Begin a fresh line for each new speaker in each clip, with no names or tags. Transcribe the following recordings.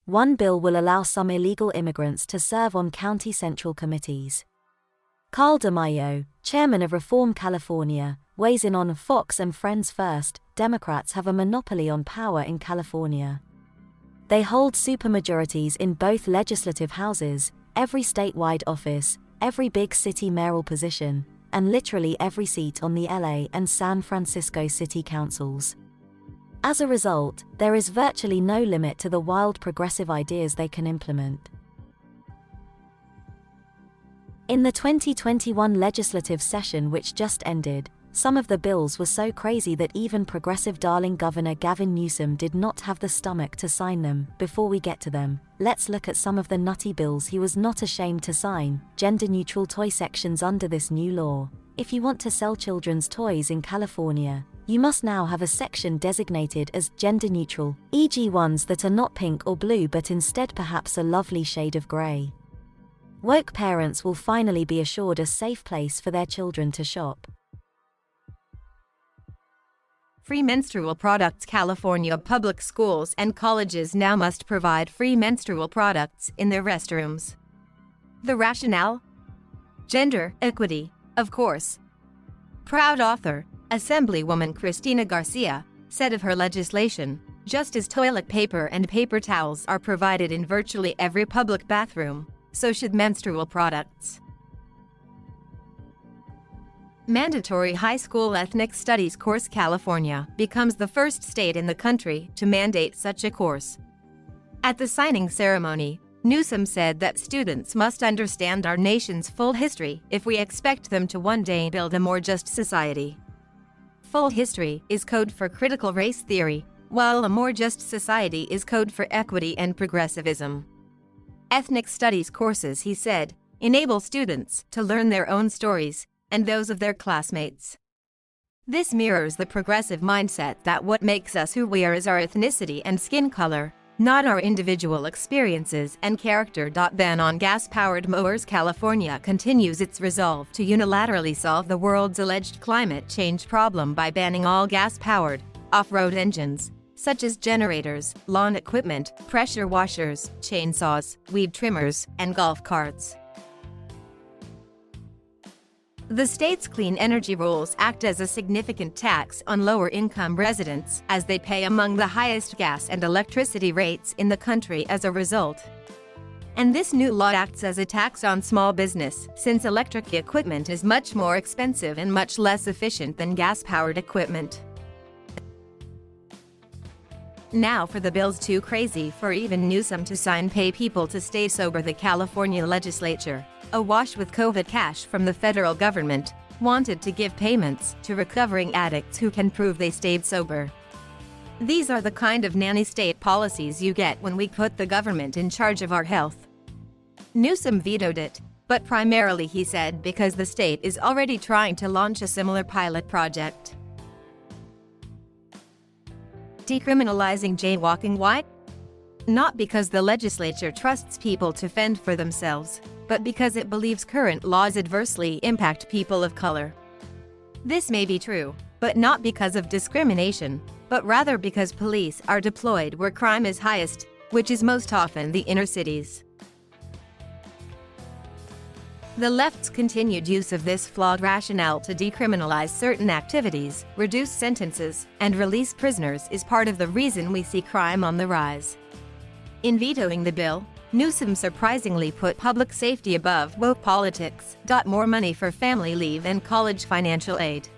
One bill will allow some illegal immigrants to serve on county central committees. Carl DeMaio, chairman of Reform California, weighs in on Fox and Friends First. Democrats have a monopoly on power in California. They hold supermajorities in both legislative houses, every statewide office, every big city mayoral position, and literally every seat on the LA and San Francisco city councils. As a result, there is virtually no limit to the wild progressive ideas they can implement. In the 2021 legislative session which just ended, some of the bills were so crazy that even progressive darling Governor Gavin Newsom did not have the stomach to sign them. Before we get to them, let's look at some of the nutty bills he was not ashamed to sign. Gender-neutral toy sections under this new law. If you want to sell children's toys in California, you must now have a section designated as gender-neutral, e.g. ones that are not pink or blue but instead perhaps a lovely shade of gray. Woke parents will finally be assured a safe place for their children to shop.
Free menstrual products. California public schools and colleges now must provide free menstrual products in their restrooms. The rationale? Gender equity, of course. Proud author, Assemblywoman Cristina Garcia, said of her legislation, just as toilet paper and paper towels are provided in virtually every public bathroom, so should menstrual products. Mandatory high school ethnic studies course. California becomes the first state in the country to mandate such a course. At the signing ceremony, Newsom said that students must understand our nation's full history if we expect them to one day build a more just society. Full history is code for critical race theory, while a more just society is code for equity and progressivism. Ethnic studies courses, he said, enable students to learn their own stories and those of their classmates. This mirrors the progressive mindset that what makes us who we are is our ethnicity and skin color, not our individual experiences and character. Ban on gas-powered mowers. California continues its resolve to unilaterally solve the world's alleged climate change problem by banning all gas-powered, off-road engines, such as generators, lawn equipment, pressure washers, chainsaws, weed trimmers, and golf carts. The state's clean energy rules act as a significant tax on lower-income residents, as they pay among the highest gas and electricity rates in the country as a result. And this new law acts as a tax on small business, since electric equipment is much more expensive and much less efficient than gas-powered equipment. Now for the bills too crazy for even Newsom to sign. Pay people to stay sober. The California legislature, awash with COVID cash from the federal government, wanted to give payments to recovering addicts who can prove they stayed sober. These are the kind of nanny state policies you get when we put the government in charge of our health. Newsom vetoed it, but primarily, he said, because the state is already trying to launch a similar pilot project. Decriminalizing jaywalking. Why? Not because the legislature trusts people to fend for themselves, but because it believes current laws adversely impact people of color. This may be true, but not because of discrimination, but rather because police are deployed where crime is highest, which is most often the inner cities. The left's continued use of this flawed rationale to decriminalize certain activities, reduce sentences, and release prisoners is part of the reason we see crime on the rise. In vetoing the bill, Newsom surprisingly put public safety above woke politics. More money for family leave and college financial aid.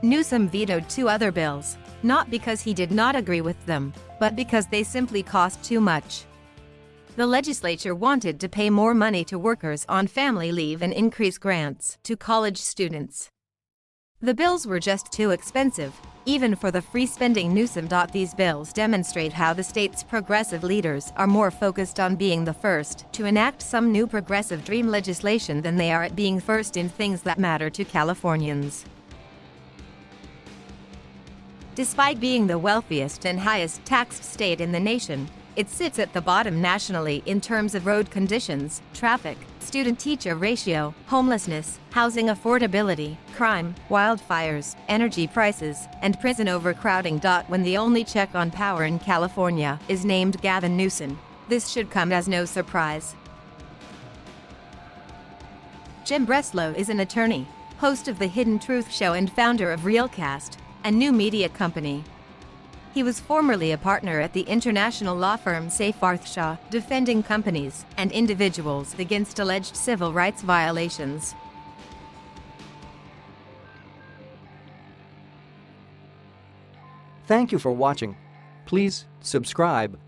Newsom vetoed two other bills, not because he did not agree with them, but because they simply cost too much. The legislature wanted to pay more money to workers on family leave and increase grants to college students. The bills were just too expensive, even for the free spending Newsom. These bills demonstrate how the state's progressive leaders are more focused on being the first to enact some new progressive dream legislation than they are at being first in things that matter to Californians. Despite being the wealthiest and highest taxed state in the nation, it sits at the bottom nationally in terms of road conditions, traffic, student-teacher ratio, homelessness, housing affordability, crime, wildfires, energy prices, and prison overcrowding. When the only check on power in California is named Gavin Newsom, This should come as no surprise. Jim BRESLO is an attorney, host of The Hidden Truth Show and founder of Realcast, a new media company. He was formerly a partner at the international law firm Seyfarth, defending companies and individuals against alleged civil rights violations.
Thank you for watching. Please subscribe.